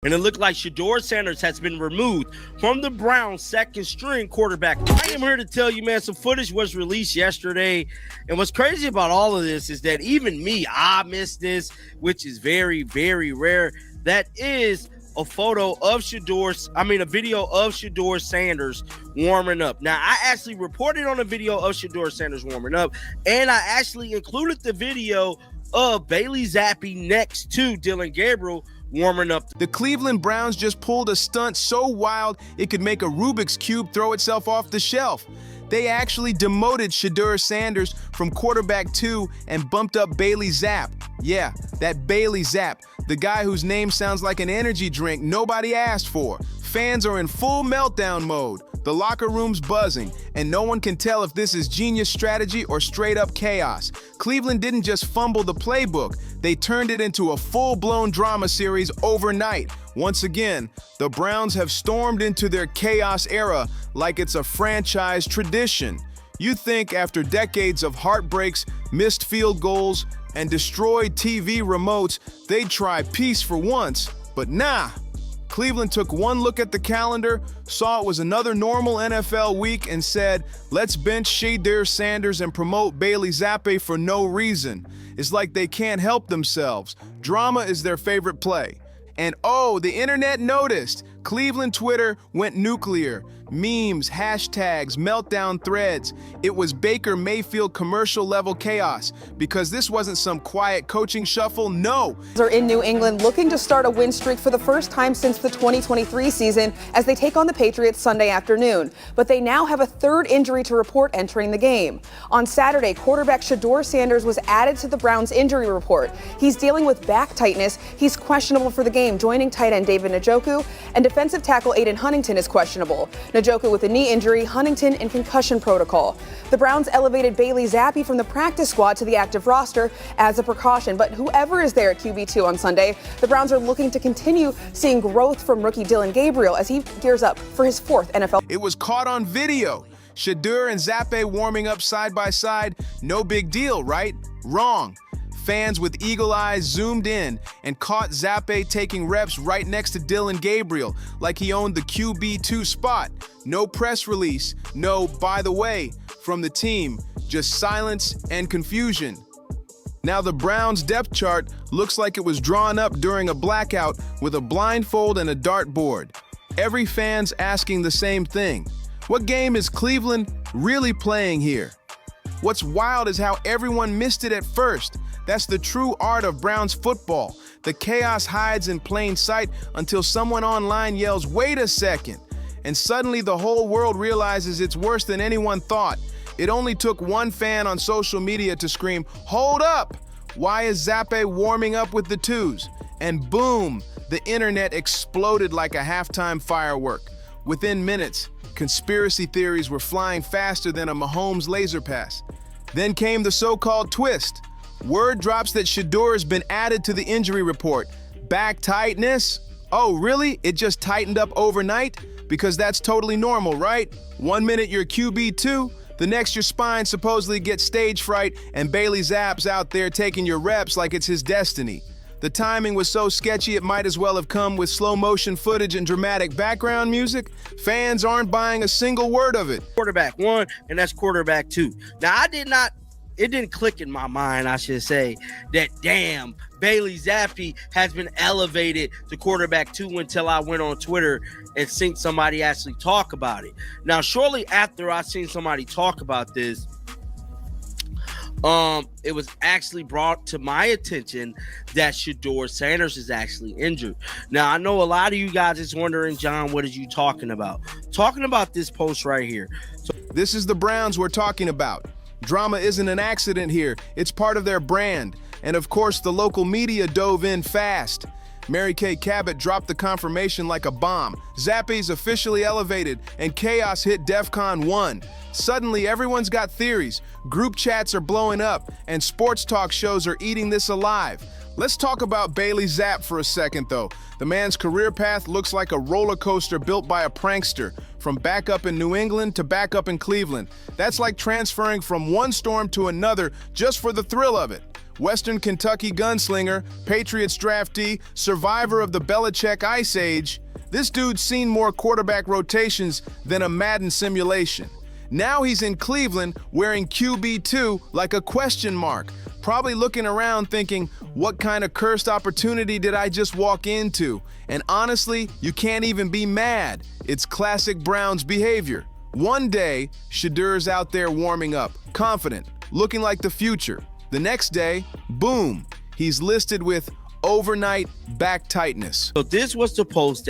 And it looked like Shedeur Sanders has been removed from the Browns' second-string quarterback. I am here to tell you, man, some footage was released yesterday. And what's crazy about all of this is that even me, I missed this, which is very, very rare. That is a video of Shedeur Sanders warming up. Now, I actually reported on a video of Shedeur Sanders warming up, and I actually included the video of Bailey Zappe next to Dillon Gabriel warming up. The Cleveland Browns just pulled a stunt so wild it could make a Rubik's Cube throw itself off the shelf. They actually demoted Shedeur Sanders from quarterback 2 and bumped up Bailey Zappe. Yeah, that Bailey Zappe, the guy whose name sounds like an energy drink nobody asked for. Fans are in full meltdown mode. The locker room's buzzing, and no one can tell if this is genius strategy or straight-up chaos. Cleveland didn't just fumble the playbook, they turned it into a full-blown drama series overnight. Once again, the Browns have stormed into their chaos era like it's a franchise tradition. You'd think after decades of heartbreaks, missed field goals, and destroyed TV remotes, they'd try peace for once, but nah. Cleveland took one look at the calendar, saw it was another normal NFL week, and said, let's bench Shedeur Sanders and promote Bailey Zappe for no reason. It's like they can't help themselves. Drama is their favorite play. And oh, the internet noticed. Cleveland Twitter went nuclear. Memes, hashtags, meltdown threads. It was Baker Mayfield commercial-level chaos, because this wasn't some quiet coaching shuffle, no. Are in New England looking to start a win streak for the first time since the 2023 season as they take on the Patriots Sunday afternoon. But they now have a third injury to report entering the game. On Saturday, quarterback Shedeur Sanders was added to the Browns injury report. He's dealing with back tightness. He's questionable for the game, joining tight end David Njoku, and defensive tackle Aiden Huntington is questionable. Njoku with a knee injury, Huntington in concussion protocol. The Browns elevated Bailey Zappe from the practice squad to the active roster as a precaution, but whoever is there at QB2 on Sunday, the Browns are looking to continue seeing growth from rookie Dillon Gabriel as he gears up for his fourth NFL. It was caught on video. Shedeur and Zappe warming up side by side. No big deal, right? Wrong. Fans with eagle eyes zoomed in and caught Zappe taking reps right next to Dillon Gabriel like he owned the QB2 spot. No press release, no by the way from the team, just silence and confusion. Now the Browns' depth chart looks like it was drawn up during a blackout with a blindfold and a dartboard. Every fan's asking the same thing. What game is Cleveland really playing here? What's wild is how everyone missed it at first. That's the true art of Browns football. The chaos hides in plain sight until someone online yells, "Wait a second!" And suddenly the whole world realizes it's worse than anyone thought. It only took one fan on social media to scream, "Hold up! Why is Zappe warming up with the twos?" And boom, the internet exploded like a halftime firework. Within minutes, conspiracy theories were flying faster than a Mahomes laser pass. Then came the so-called twist. Word drops that Shedeur has been added to the injury report. Back tightness? Oh, really? It just tightened up overnight? Because that's totally normal, right? 1 minute you're QB2, the next your spine supposedly gets stage fright, and Bailey Zappe's out there taking your reps like it's his destiny. The timing was so sketchy it might as well have come with slow motion footage and dramatic background music. Fans aren't buying a single word of it. Quarterback 1, and that's quarterback 2. Now, it didn't click in my mind, I should say, that damn, Bailey Zappe has been elevated to quarterback 2 until I went on Twitter and seen somebody actually talk about it. Now, shortly after I seen somebody talk about this, it was actually brought to my attention that Shedeur Sanders is actually injured. Now, I know a lot of you guys is wondering, John, what are you talking about? Talking about this post right here. So this is the Browns we're talking about. Drama isn't an accident here. It's part of their brand. And of course, the local media dove in fast. Mary Kay Cabot dropped the confirmation like a bomb. Zappe's officially elevated, and chaos hit DEFCON 1. Suddenly, everyone's got theories. Group chats are blowing up, and sports talk shows are eating this alive. Let's talk about Bailey Zappe for a second, though. The man's career path looks like a roller coaster built by a prankster, from backup in New England to backup in Cleveland. That's like transferring from one storm to another just for the thrill of it. Western Kentucky gunslinger, Patriots draftee, survivor of the Belichick Ice Age, this dude's seen more quarterback rotations than a Madden simulation. Now he's in Cleveland wearing QB2 like a question mark, probably looking around thinking, what kind of cursed opportunity did I just walk into? And honestly, you can't even be mad. It's classic Browns behavior. One day, Shedeur's out there warming up, confident, looking like the future. The next day, boom, he's listed with overnight back tightness. So this was the post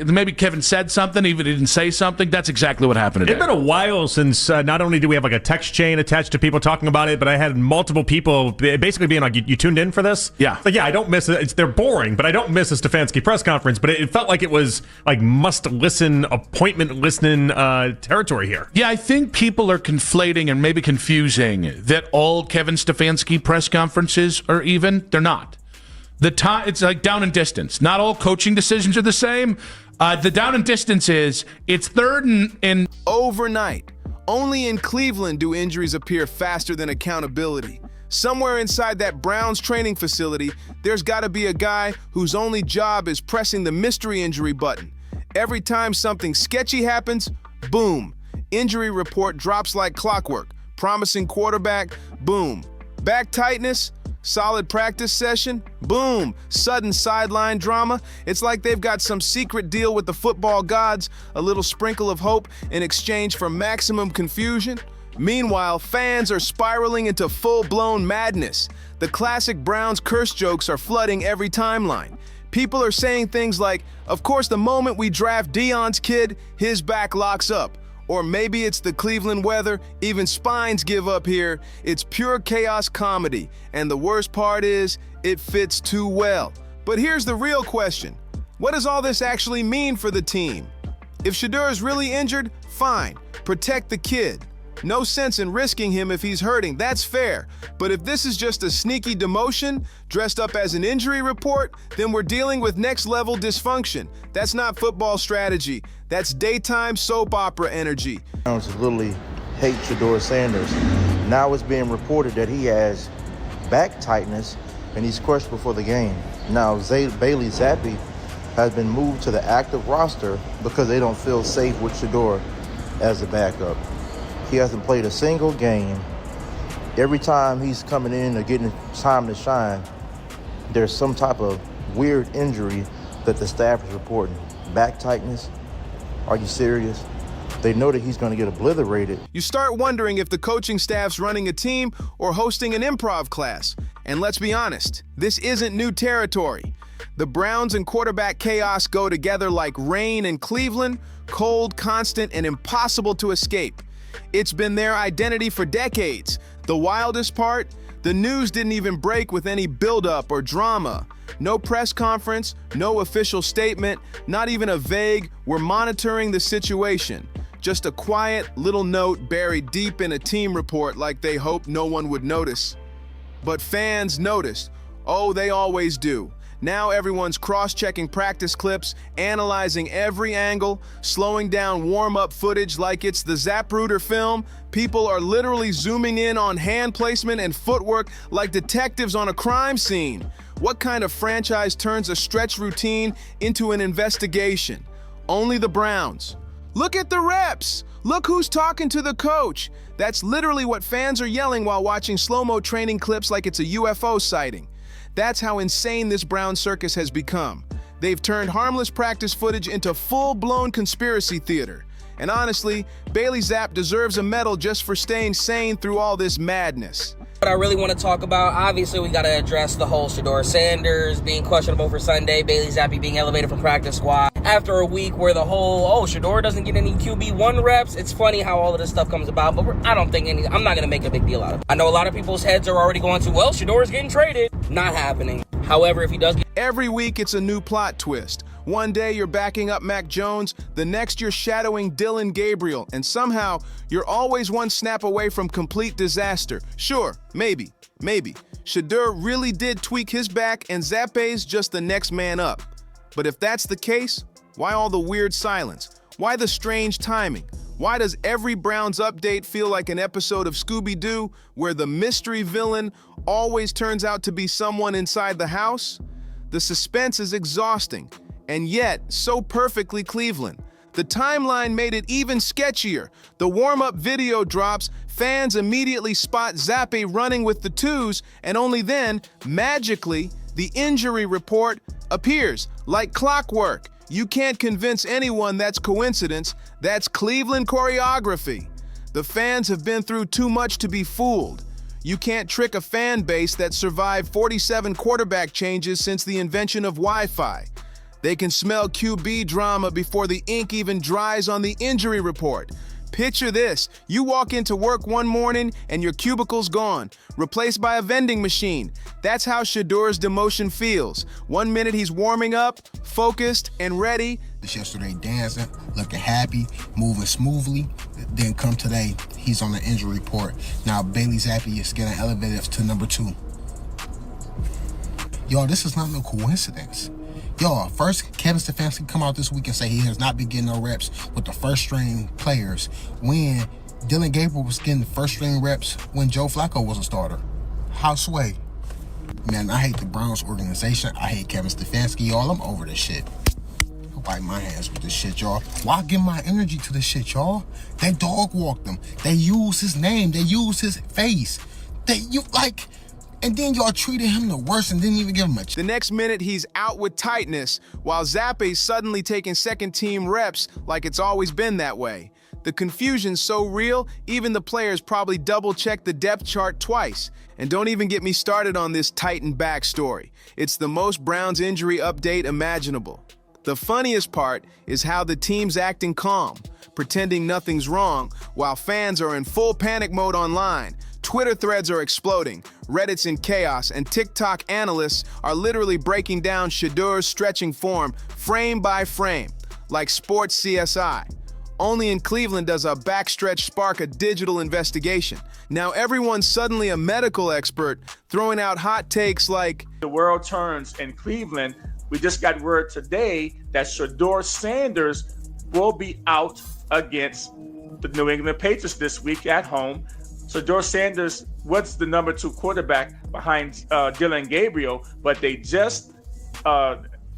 Maybe Kevin said something, even didn't say something. That's exactly what happened today. It's been a while since not only do we have like a text chain attached to people talking about it, but I had multiple people basically being like, you tuned in for this? Yeah. Like, yeah, I don't miss it. They're boring, but I don't miss a Stefanski press conference. But it felt like it was like must-listen, appointment-listening territory here. Yeah, I think people are conflating and maybe confusing that all Kevin Stefanski press conferences are even. They're not. The time, it's like down and distance. Not all coaching decisions are the same. The down and distance is, it's third and Overnight. Only in Cleveland do injuries appear faster than accountability. Somewhere inside that Browns training facility, there's got to be a guy whose only job is pressing the mystery injury button. Every time something sketchy happens, boom, injury report drops like clockwork. Promising quarterback, boom. Back tightness, solid practice session, boom, sudden sideline drama. It's like they've got some secret deal with the football gods, a little sprinkle of hope in exchange for maximum confusion. Meanwhile, fans are spiraling into full-blown madness. The classic Browns curse jokes are flooding every timeline. People are saying things like, of course, the moment we draft Deion's kid, his back locks up. Or maybe it's the Cleveland weather, even spines give up here. It's pure chaos comedy, and the worst part is, it fits too well. But here's the real question. What does all this actually mean for the team? If Shedeur is really injured, fine, protect the kid. No sense in risking him if he's hurting, that's fair. But if this is just a sneaky demotion, dressed up as an injury report, then we're dealing with next-level dysfunction. That's not football strategy. That's daytime soap opera energy. Browns literally hate Shedeur Sanders. Now it's being reported that he has back tightness and he's crushed before the game. Now Bailey Zappe has been moved to the active roster because they don't feel safe with Shedeur as a backup. He hasn't played a single game. Every time he's coming in or getting time to shine, there's some type of weird injury that the staff is reporting. Back tightness? Are you serious? They know that he's going to get obliterated. You start wondering if the coaching staff's running a team or hosting an improv class. And let's be honest, this isn't new territory. The Browns and quarterback chaos go together like rain in Cleveland, cold, constant, and impossible to escape. It's been their identity for decades. The wildest part? The news didn't even break with any buildup or drama. No press conference, no official statement, not even a vague, we're monitoring the situation. Just a quiet little note buried deep in a team report like they hoped no one would notice. But fans noticed. Oh, they always do. Now everyone's cross-checking practice clips, analyzing every angle, slowing down warm-up footage like it's the Zapruder film. People are literally zooming in on hand placement and footwork like detectives on a crime scene. What kind of franchise turns a stretch routine into an investigation? Only the Browns. Look at the reps! Look who's talking to the coach! That's literally what fans are yelling while watching slow-mo training clips like it's a UFO sighting. That's how insane this Brown circus has become. They've turned harmless practice footage into full-blown conspiracy theater. And honestly, Bailey Zappe deserves a medal just for staying sane through all this madness. What I really want to talk about, obviously we got to address the whole Shedeur Sanders being questionable for Sunday, Bailey Zappe being elevated from practice squad. After a week where the whole, Shedeur doesn't get any QB1 reps, it's funny how all of this stuff comes about, but I'm not going to make a big deal out of it. I know a lot of people's heads are already going to, Shedeur's getting traded. Not happening. However, if he does get... Every week it's a new plot twist. One day you're backing up Mac Jones, the next you're shadowing Dylan Gabriel, and somehow you're always one snap away from complete disaster. Sure, maybe. Shedeur really did tweak his back and Zappe's just the next man up. But if that's the case, why all the weird silence? Why the strange timing? Why does every Browns update feel like an episode of Scooby-Doo where the mystery villain always turns out to be someone inside the house? The suspense is exhausting, and yet so perfectly Cleveland. The timeline made it even sketchier. The warm-up video drops, fans immediately spot Zappe running with the twos, and only then, magically, the injury report appears like clockwork. You can't convince anyone that's coincidence. That's Cleveland choreography. The fans have been through too much to be fooled. You can't trick a fan base that survived 47 quarterback changes since the invention of Wi-Fi. They can smell QB drama before the ink even dries on the injury report. Picture this. You walk into work one morning and your cubicle's gone, replaced by a vending machine. That's how Shedeur's demotion feels. 1 minute he's warming up, focused, and ready. Yesterday dancing, looking happy, moving smoothly. Then come today, he's on the injury report. Now Bailey Zappe is getting elevated to number 2. Y'all, this is not no coincidence. Y'all, first, Kevin Stefanski come out this week and say he has not been getting no reps with the first-string players when Dillon Gabriel was getting the first-string reps when Joe Flacco was a starter. How sway? Man, I hate the Browns organization. I hate Kevin Stefanski, y'all. I'm over this shit. I wipe my hands with this shit, y'all. Why give my energy to this shit, y'all? They dog walked him. They used his name. They used his face. And then y'all treated him the worst and didn't even give him much. The next minute, he's out with tightness, while Zappe's suddenly taking second-team reps like it's always been that way. The confusion's so real, even the players probably double-check the depth chart twice. And don't even get me started on this Titan backstory. It's the most Browns injury update imaginable. The funniest part is how the team's acting calm, pretending nothing's wrong, while fans are in full panic mode online. Twitter threads are exploding, Reddit's in chaos, and TikTok analysts are literally breaking down Shedeur's stretching form frame by frame, like sports CSI. Only in Cleveland does a backstretch spark a digital investigation. Now everyone's suddenly a medical expert, throwing out hot takes like, the world turns in Cleveland. We just got word today that Shedeur Sanders will be out against the New England Patriots this week at home. Shedeur Sanders was the number 2 quarterback behind Dillon Gabriel, but they just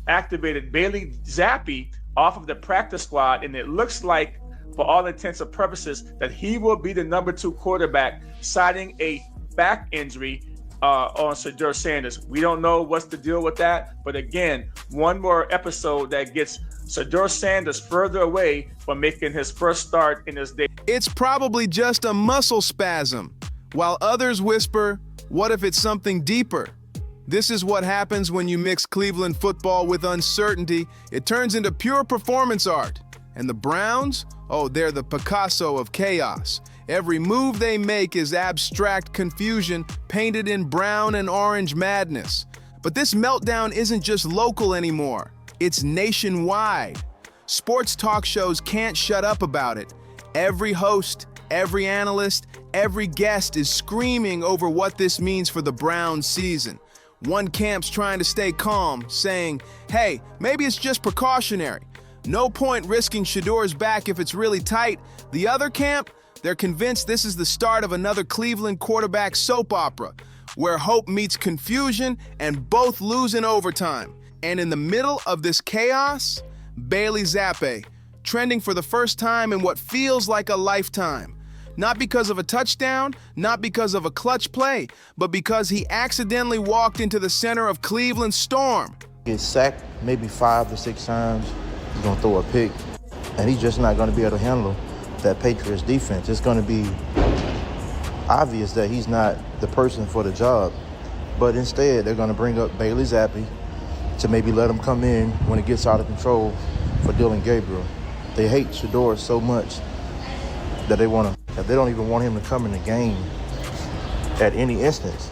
activated Bailey Zappe off of the practice squad, and it looks like, for all intents and purposes, that he will be the number 2 quarterback, citing a back injury on Shedeur Sanders. We don't know what's the deal with that, but again, one more episode that gets Shedeur Sanders further away from making his first start in his day. it's probably just a muscle spasm, while others whisper, what if it's something deeper? This is what happens when you mix Cleveland football with uncertainty. It turns into pure performance art. And the Browns? Oh, they're the Picasso of chaos. Every move they make is abstract confusion painted in brown and orange madness. But this meltdown isn't just local anymore. It's nationwide. Sports talk shows can't shut up about it. Every host, every analyst, every guest is screaming over what this means for the Browns season. One camp's trying to stay calm, saying, hey, maybe it's just precautionary. No point risking Shedeur's back if it's really tight. The other camp, they're convinced this is the start of another Cleveland quarterback soap opera, where hope meets confusion and both lose in overtime. And in the middle of this chaos, Bailey Zappe, trending for the first time in what feels like a lifetime. Not because of a touchdown, not because of a clutch play, but because he accidentally walked into the center of Cleveland's storm. Gets sacked maybe 5 to 6 times. He's going to throw a pick, and he's just not going to be able to handle that Patriots defense. It's going to be obvious that he's not the person for the job, but instead they're going to bring up Bailey Zappe to maybe let him come in when it gets out of control for Dillon Gabriel. They hate Shedeur so much that they don't even want him to come in the game at any instance.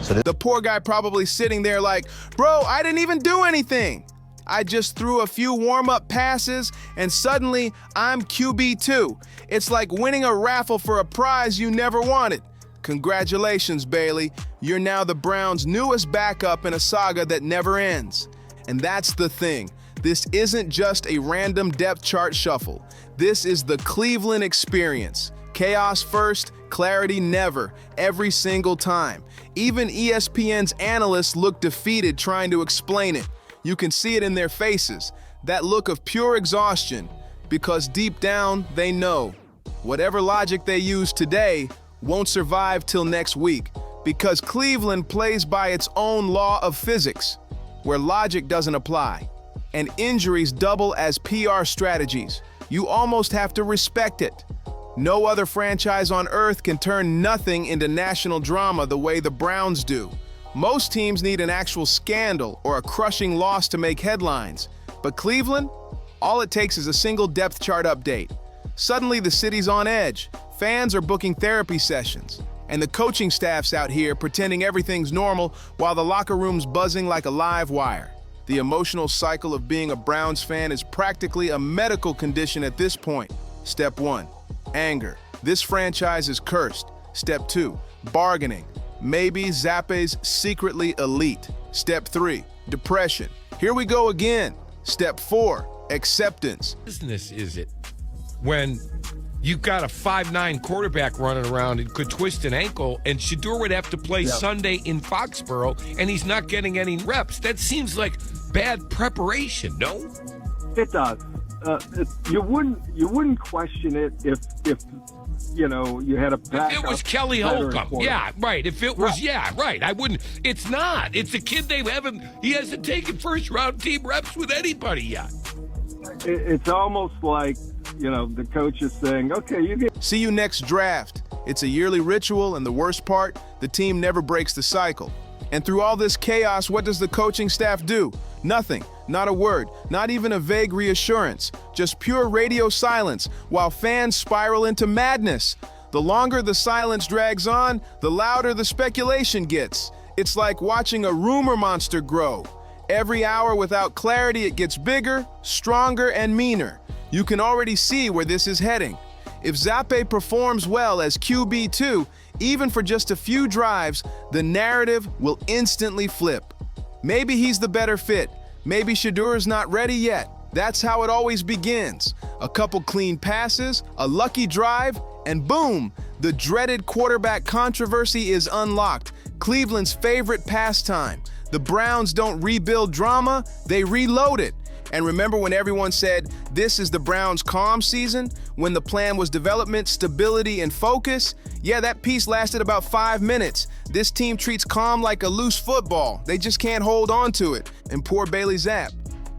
So the poor guy probably sitting there like, bro, I didn't even do anything. I just threw a few warm-up passes and suddenly I'm QB2. It's like winning a raffle for a prize you never wanted. Congratulations, Bailey. You're now the Browns' newest backup in a saga that never ends. And that's the thing. This isn't just a random depth chart shuffle. This is the Cleveland experience. Chaos first, clarity never, every single time. Even ESPN's analysts look defeated trying to explain it. You can see it in their faces, that look of pure exhaustion, because deep down they know whatever logic they use today won't survive till next week, because Cleveland plays by its own law of physics, where logic doesn't apply, and injuries double as PR strategies. You almost have to respect it. No other franchise on earth can turn nothing into national drama the way the Browns do. Most teams need an actual scandal or a crushing loss to make headlines. But Cleveland, all it takes is a single depth chart update. Suddenly the city's on edge. Fans are booking therapy sessions. And the coaching staff's out here pretending everything's normal while the locker room's buzzing like a live wire. The emotional cycle of being a Browns fan is practically a medical condition at this point. Step 1, anger. This franchise is cursed. Step 2, bargaining. Maybe Zappe's secretly elite. Step 3, depression. Here we go again. Step 4, acceptance. Business is it when you've got a 5'9" quarterback running around and could twist an ankle, and Shedeur would have to play Sunday in Foxborough, and he's not getting any reps? That seems like bad preparation, no? It does. You wouldn't question it if you know you had a backup. If it was Kelly Holcomb, yeah, right. If it was, yeah, right. I wouldn't. It's not. It's a kid he hasn't taken first-round team reps with anybody yet. It's almost like, you know, the coach is saying, okay, you get. See you next draft. It's a yearly ritual, and the worst part, the team never breaks the cycle. And through all this chaos, what does the coaching staff do? Nothing. Not a word. Not even a vague reassurance. Just pure radio silence, while fans spiral into madness. The longer the silence drags on, the louder the speculation gets. It's like watching a rumor monster grow. Every hour without clarity, it gets bigger, stronger, and meaner. You can already see where this is heading. If Zappe performs well as QB2, even for just a few drives, the narrative will instantly flip. Maybe he's the better fit. Maybe Shedeur's not ready yet. That's how it always begins. A couple clean passes, a lucky drive, and boom, the dreaded quarterback controversy is unlocked. Cleveland's favorite pastime. The Browns don't rebuild drama, they reload it. And remember when everyone said, this is the Browns' calm season? When the plan was development, stability, and focus? Yeah, that piece lasted about 5 minutes. This team treats calm like a loose football. They just can't hold on to it. And poor Bailey Zappe.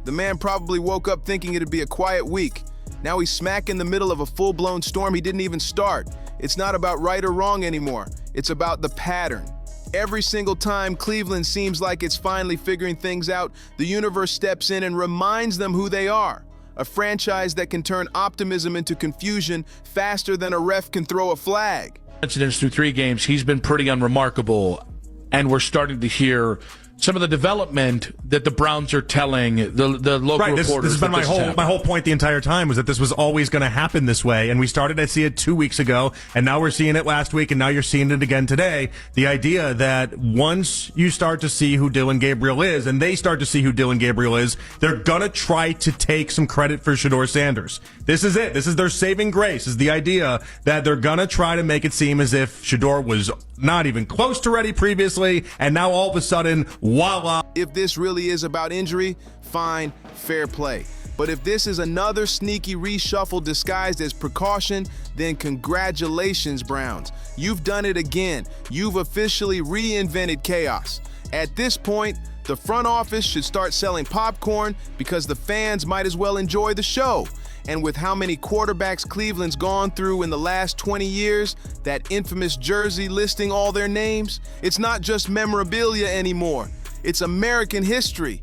The man probably woke up thinking it'd be a quiet week. Now he's smack in the middle of a full-blown storm he didn't even start. It's not about right or wrong anymore. It's about the pattern. Every single time Cleveland seems like it's finally figuring things out, the universe steps in and reminds them who they are. A franchise that can turn optimism into confusion faster than a ref can throw a flag. Incidents through 3 games, he's been pretty unremarkable, and we're starting to hear some of the development that the Browns are telling the local reporters. This has been my whole point the entire time, was that this was always going to happen this way, and we started to see it 2 weeks ago, and now we're seeing it last week, and now you're seeing it again today. The idea that once you start to see who Dylan Gabriel is, and they start to see who Dylan Gabriel is, they're going to try to take some credit for Shedeur Sanders. This is it. This is their saving grace, is the idea that they're going to try to make it seem as if Shedeur was not even close to ready previously, and now all of a sudden, voila. If this really is about injury, fine, fair play. But if this is another sneaky reshuffle disguised as precaution, then congratulations, Browns. You've done it again. You've officially reinvented chaos. At this point, the front office should start selling popcorn because the fans might as well enjoy the show. And with how many quarterbacks Cleveland's gone through in the last 20 years, that infamous jersey listing all their names, it's not just memorabilia anymore. It's American history.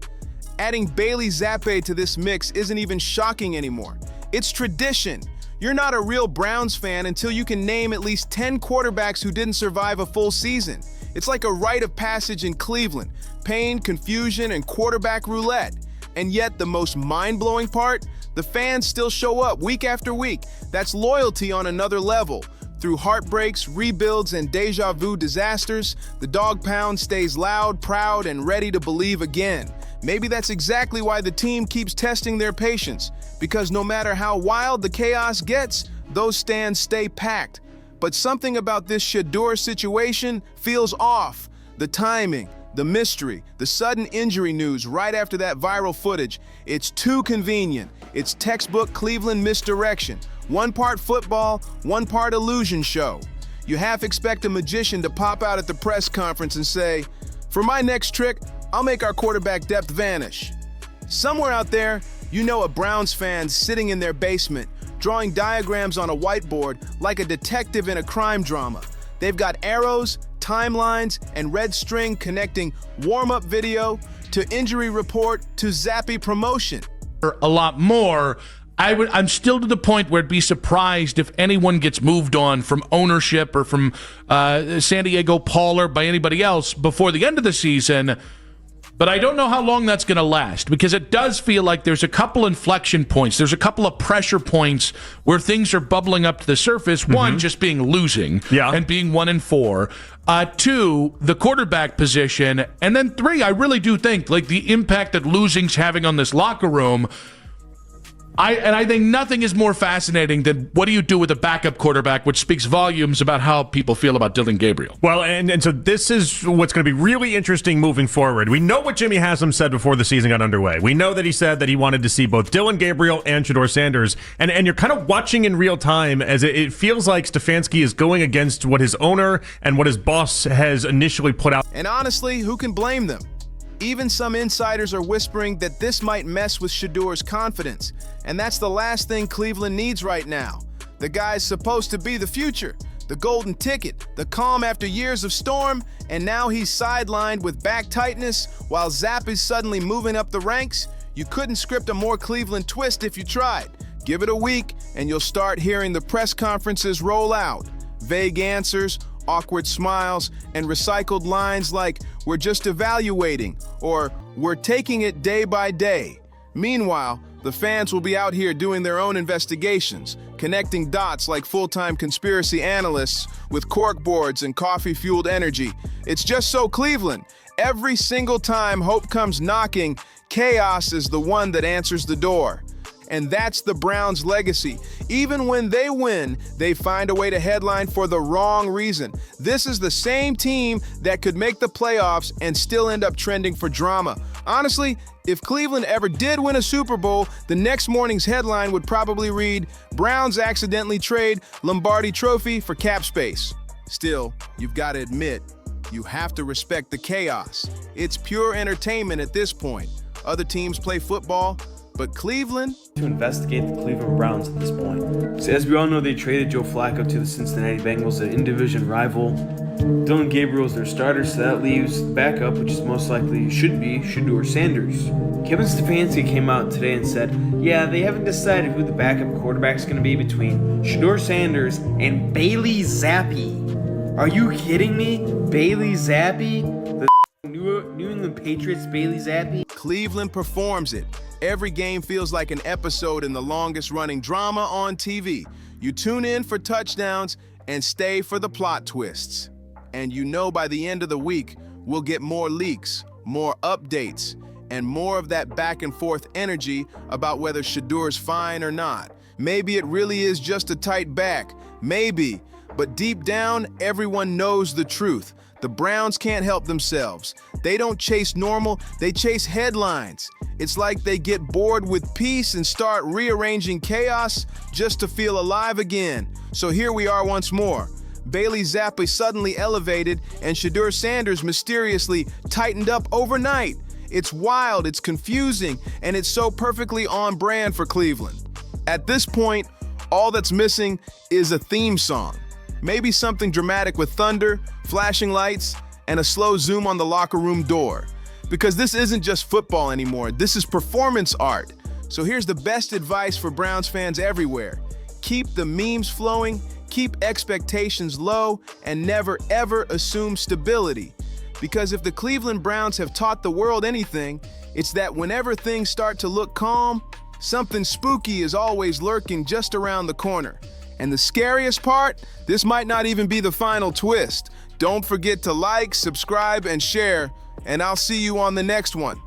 Adding Bailey Zappe to this mix isn't even shocking anymore. It's tradition. You're not a real Browns fan until you can name at least 10 quarterbacks who didn't survive a full season. It's like a rite of passage in Cleveland. Pain, confusion, and quarterback roulette. And yet the most mind-blowing part? The fans still show up week after week. That's loyalty on another level. Through heartbreaks, rebuilds, and deja vu disasters, the dog pound stays loud, proud, and ready to believe again. Maybe that's exactly why the team keeps testing their patience, because no matter how wild the chaos gets, those stands stay packed. But something about this Shedeur situation feels off. The timing, the mystery, the sudden injury news right after that viral footage. It's too convenient. It's textbook Cleveland misdirection. One part football, one part illusion show. You half expect a magician to pop out at the press conference and say, "For my next trick, I'll make our quarterback depth vanish." Somewhere out there, you know a Browns fan sitting in their basement, drawing diagrams on a whiteboard like a detective in a crime drama. They've got arrows, timelines, and red string connecting warm-up video to injury report to Zappe promotion. A lot more. I'm still to the point where I'd be surprised if anyone gets moved on from ownership or from San Diego Pollard by anybody else before the end of the season. But I don't know how long that's going to last, because it does feel like there's a couple inflection points. There's a couple of pressure points where things are bubbling up to the surface. One, just being losing and being 1-4. Two, the quarterback position. And then three, I really do think like the impact that losing's having on this locker room. I think nothing is more fascinating than what do you do with a backup quarterback, which speaks volumes about how people feel about Dillon Gabriel. Well, and so this is what's going to be really interesting moving forward. We know what Jimmy Haslam said before the season got underway. We know that he said that he wanted to see both Dillon Gabriel and Shedeur Sanders. And you're kind of watching in real time as it feels like Stefanski is going against what his owner and what his boss has initially put out. And honestly, who can blame them? Even some insiders are whispering that this might mess with Shedeur's confidence, and that's the last thing Cleveland needs right now. The guy's supposed to be the future, the golden ticket, the calm after years of storm, and now he's sidelined with back tightness while Zappe is suddenly moving up the ranks. You couldn't script a more Cleveland twist if you tried. Give it a week, and you'll start hearing the press conferences roll out. Vague answers, awkward smiles, and recycled lines like, "We're just evaluating," or "We're taking it day by day." Meanwhile, the fans will be out here doing their own investigations, connecting dots like full-time conspiracy analysts with corkboards and coffee-fueled energy. It's just so Cleveland. Every single time hope comes knocking, chaos is the one that answers the door. And that's the Browns' legacy. Even when they win, they find a way to headline for the wrong reason. This is the same team that could make the playoffs and still end up trending for drama. Honestly, if Cleveland ever did win a Super Bowl, the next morning's headline would probably read, "Browns accidentally trade Lombardi Trophy for cap space." Still, you've got to admit, you have to respect the chaos. It's pure entertainment at this point. Other teams play football, but Cleveland? To investigate the Cleveland Browns at this point. So as we all know, they traded Joe Flacco to the Cincinnati Bengals, an in-division rival. Dillon Gabriel is their starter, so that leaves backup, which is most likely should be Shedeur Sanders. Kevin Stefanski came out today and said, yeah, they haven't decided who the backup quarterback is going to be between Shedeur Sanders and Bailey Zappe. Are you kidding me? Bailey Zappe? The New England Patriots Bailey Zappe? Cleveland performs it. Every game feels like an episode in the longest-running drama on TV. You tune in for touchdowns and stay for the plot twists. And you know by the end of the week, we'll get more leaks, more updates, and more of that back-and-forth energy about whether Shedeur's fine or not. Maybe it really is just a tight back. Maybe. But deep down, everyone knows the truth. The Browns can't help themselves. They don't chase normal, they chase headlines. It's like they get bored with peace and start rearranging chaos just to feel alive again. So here we are once more. Bailey Zappe suddenly elevated and Shedeur Sanders mysteriously tightened up overnight. It's wild, it's confusing, and it's so perfectly on brand for Cleveland. At this point, all that's missing is a theme song. Maybe something dramatic with thunder, flashing lights, and a slow zoom on the locker room door. Because this isn't just football anymore, this is performance art. So here's the best advice for Browns fans everywhere. Keep the memes flowing, keep expectations low, and never ever assume stability. Because if the Cleveland Browns have taught the world anything, it's that whenever things start to look calm, something spooky is always lurking just around the corner. And the scariest part, this might not even be the final twist. Don't forget to like, subscribe, and share, and I'll see you on the next one.